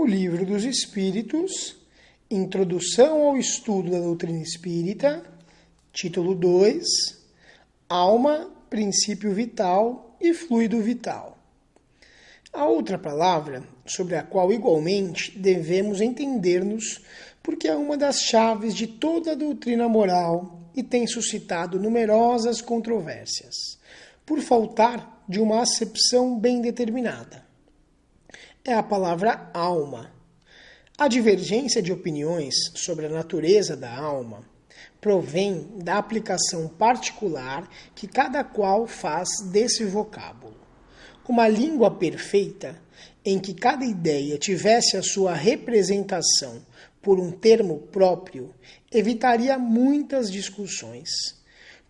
Livro dos Espíritos, Introdução ao Estudo da Doutrina Espírita, título 2, Alma, Princípio Vital e Fluido Vital. A outra palavra, sobre a qual igualmente devemos entender-nos, porque é uma das chaves de toda a doutrina moral e tem suscitado numerosas controvérsias, por faltar de uma acepção bem determinada. É a palavra alma. A divergência de opiniões sobre a natureza da alma provém da aplicação particular que cada qual faz desse vocábulo. Uma língua perfeita, em que cada ideia tivesse a sua representação por um termo próprio, evitaria muitas discussões.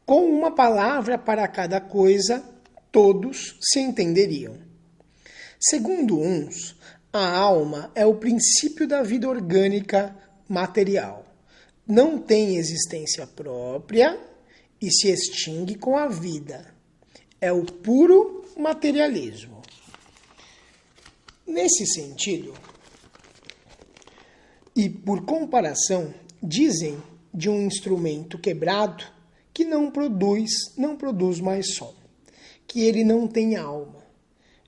Com uma palavra para cada coisa, todos se entenderiam. Segundo uns, a alma é o princípio da vida orgânica material. Não tem existência própria e se extingue com a vida. É o puro materialismo. Nesse sentido, e por comparação, dizem de um instrumento quebrado que não produz mais som, que ele não tem alma.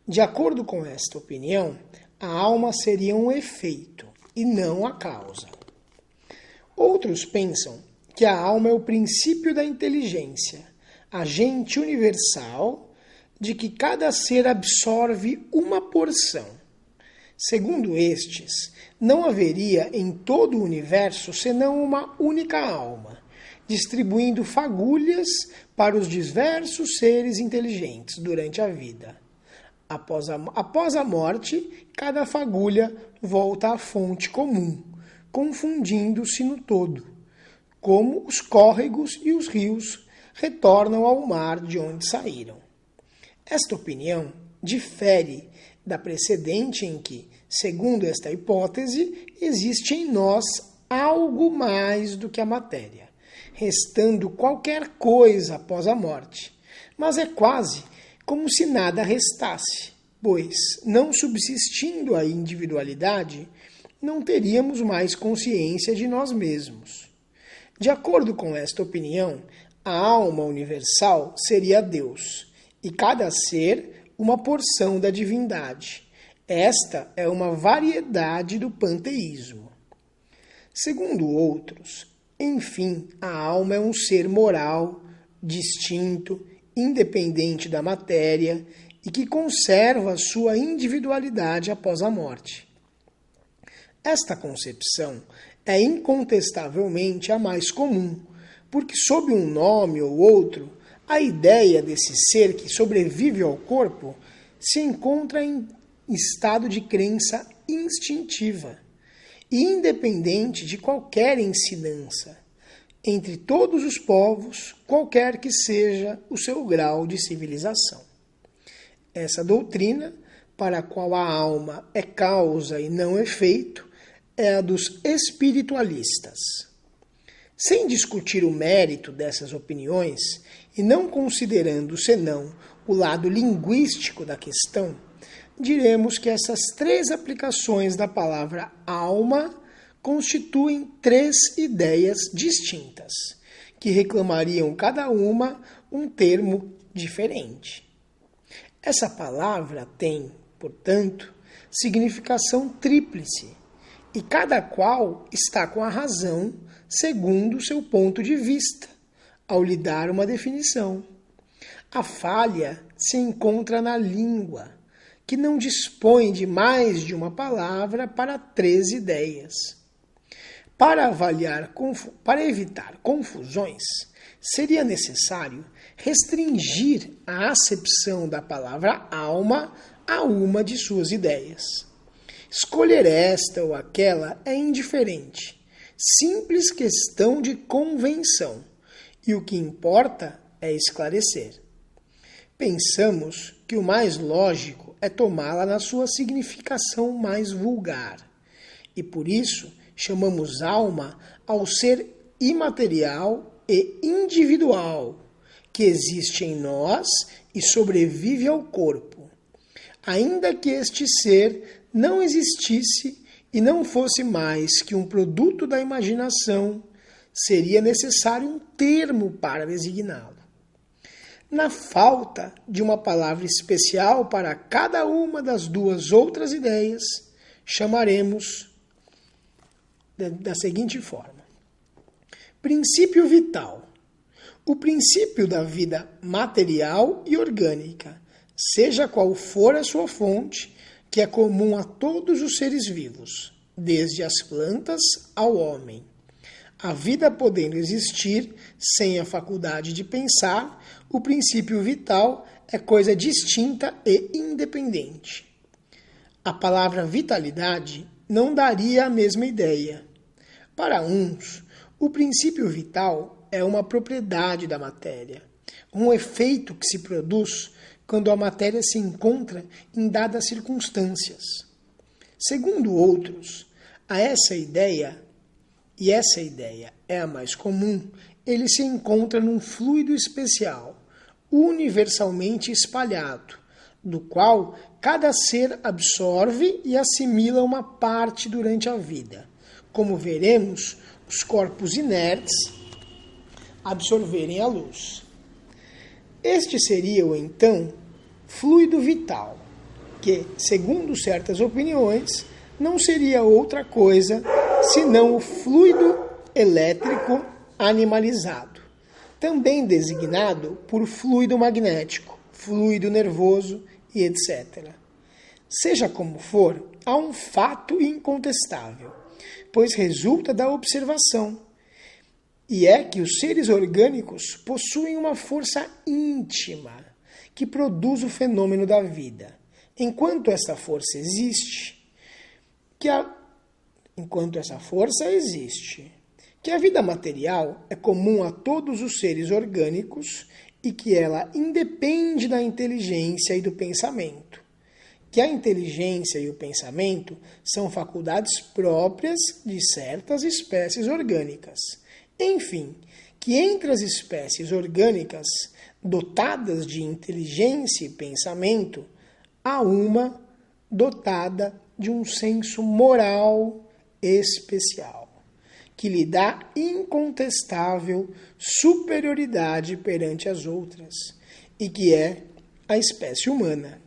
De acordo com esta opinião, a alma seria um efeito e não a causa. Outros pensam que a alma é o princípio da inteligência, agente universal de que cada ser absorve uma porção. Segundo estes, não haveria em todo o universo senão uma única alma, distribuindo fagulhas para os diversos seres inteligentes durante a vida. Após a morte, cada fagulha volta à fonte comum, confundindo-se no todo, como os córregos e os rios retornam ao mar de onde saíram. Esta opinião difere da precedente em que, segundo esta hipótese, existe em nós algo mais do que a matéria, restando qualquer coisa após a morte, mas é quase como se nada restasse, pois, não subsistindo a individualidade, não teríamos mais consciência de nós mesmos. De acordo com esta opinião, a alma universal seria Deus, e cada ser uma porção da divindade. Esta é uma variedade do panteísmo. Segundo outros, enfim, a alma é um ser moral, distinto, independente da matéria e que conserva sua individualidade após a morte. Esta concepção é incontestavelmente a mais comum, porque sob um nome ou outro, a ideia desse ser que sobrevive ao corpo se encontra em estado de crença instintiva e independente de qualquer ensinança, entre todos os povos, qualquer que seja o seu grau de civilização. Essa doutrina, para a qual a alma é causa e não efeito, é a dos espiritualistas. Sem discutir o mérito dessas opiniões, e não considerando senão o lado linguístico da questão, diremos que essas três aplicações da palavra alma constituem três ideias distintas, que reclamariam cada uma um termo diferente. Essa palavra tem, portanto, significação tríplice, e cada qual está com a razão segundo o seu ponto de vista, ao lhe dar uma definição. A falha se encontra na língua, que não dispõe de mais de uma palavra para três ideias. Para evitar confusões, seria necessário restringir a acepção da palavra alma a uma de suas ideias. Escolher esta ou aquela é indiferente, simples questão de convenção, e o que importa é esclarecer. Pensamos que o mais lógico é tomá-la na sua significação mais vulgar, e por isso chamamos alma ao ser imaterial e individual, que existe em nós e sobrevive ao corpo, ainda que este ser não existisse e não fosse mais que um produto da imaginação, seria necessário um termo para designá-lo. Na falta de uma palavra especial para cada uma das duas outras ideias, chamaremos da seguinte forma: princípio vital. O princípio da vida material e orgânica, seja qual for a sua fonte, que é comum a todos os seres vivos, desde as plantas ao homem. A vida podendo existir sem a faculdade de pensar, o princípio vital é coisa distinta e independente. A palavra vitalidade não daria a mesma ideia. Para uns, o princípio vital é uma propriedade da matéria, um efeito que se produz quando a matéria se encontra em dadas circunstâncias. Segundo outros, essa ideia é a mais comum, ele se encontra num fluido especial, universalmente espalhado, do qual cada ser absorve e assimila uma parte durante a vida. Como veremos, os corpos inertes absorverem a luz. Este seria, então, fluido vital, que, segundo certas opiniões, não seria outra coisa senão o fluido elétrico animalizado, também designado por fluido magnético, fluido nervoso e etc. Seja como for, há um fato incontestável, pois resulta da observação, e é que os seres orgânicos possuem uma força íntima que produz o fenômeno da vida. Enquanto essa força existe, que a vida material é comum a todos os seres orgânicos e que ela independe da inteligência e do pensamento. Que a inteligência e o pensamento são faculdades próprias de certas espécies orgânicas. Enfim, que entre as espécies orgânicas dotadas de inteligência e pensamento, há uma dotada de um senso moral especial, que lhe dá incontestável superioridade perante as outras, e que é a espécie humana.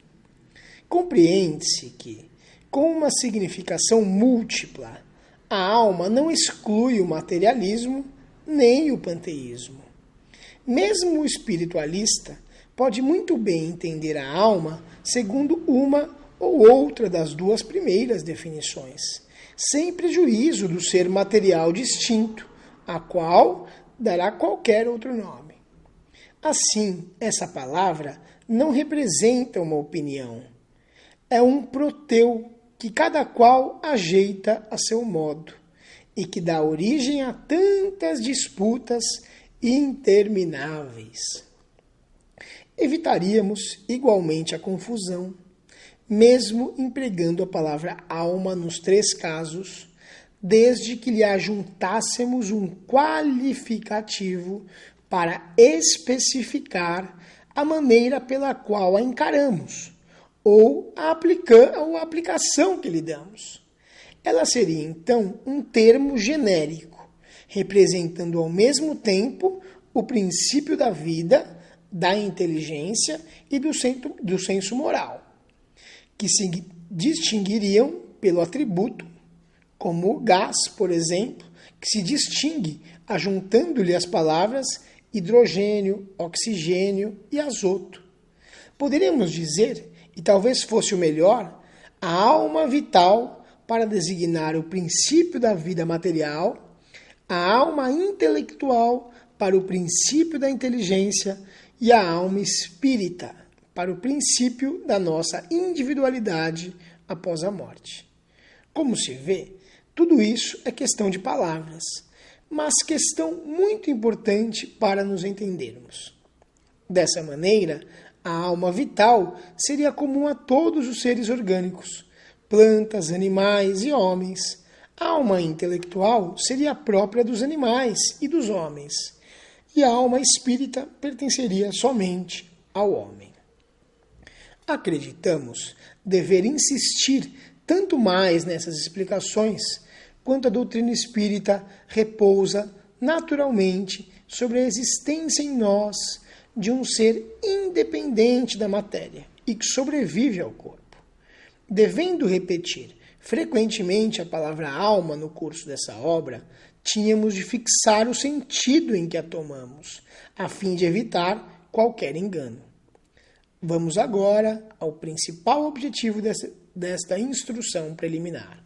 Compreende-se que, com uma significação múltipla, a alma não exclui o materialismo nem o panteísmo. Mesmo o espiritualista pode muito bem entender a alma segundo uma ou outra das duas primeiras definições, sem prejuízo do ser material distinto, a qual dará qualquer outro nome. Assim, essa palavra não representa uma opinião, é um proteu que cada qual ajeita a seu modo e que dá origem a tantas disputas intermináveis. Evitaríamos igualmente a confusão, mesmo empregando a palavra alma nos três casos, desde que lhe ajuntássemos um qualificativo para especificar a maneira pela qual a encaramos, ou a aplicação que lhe damos. Ela seria, então, um termo genérico, representando ao mesmo tempo o princípio da vida, da inteligência e do senso moral, que se distinguiriam pelo atributo, como o gás, por exemplo, que se distingue ajuntando-lhe as palavras hidrogênio, oxigênio e azoto. Poderíamos dizer, e talvez fosse o melhor, a alma vital para designar o princípio da vida material, a alma intelectual para o princípio da inteligência e a alma espírita para o princípio da nossa individualidade após a morte. Como se vê, tudo isso é questão de palavras, mas questão muito importante para nos entendermos. Dessa maneira, a alma vital seria comum a todos os seres orgânicos, plantas, animais e homens. A alma intelectual seria própria dos animais e dos homens, e a alma espírita pertenceria somente ao homem. Acreditamos dever insistir tanto mais nessas explicações, quanto a doutrina espírita repousa naturalmente sobre a existência em nós de um ser independente da matéria e que sobrevive ao corpo. Devendo repetir frequentemente a palavra alma no curso dessa obra, tínhamos de fixar o sentido em que a tomamos, a fim de evitar qualquer engano. Vamos agora ao principal objetivo desta instrução preliminar.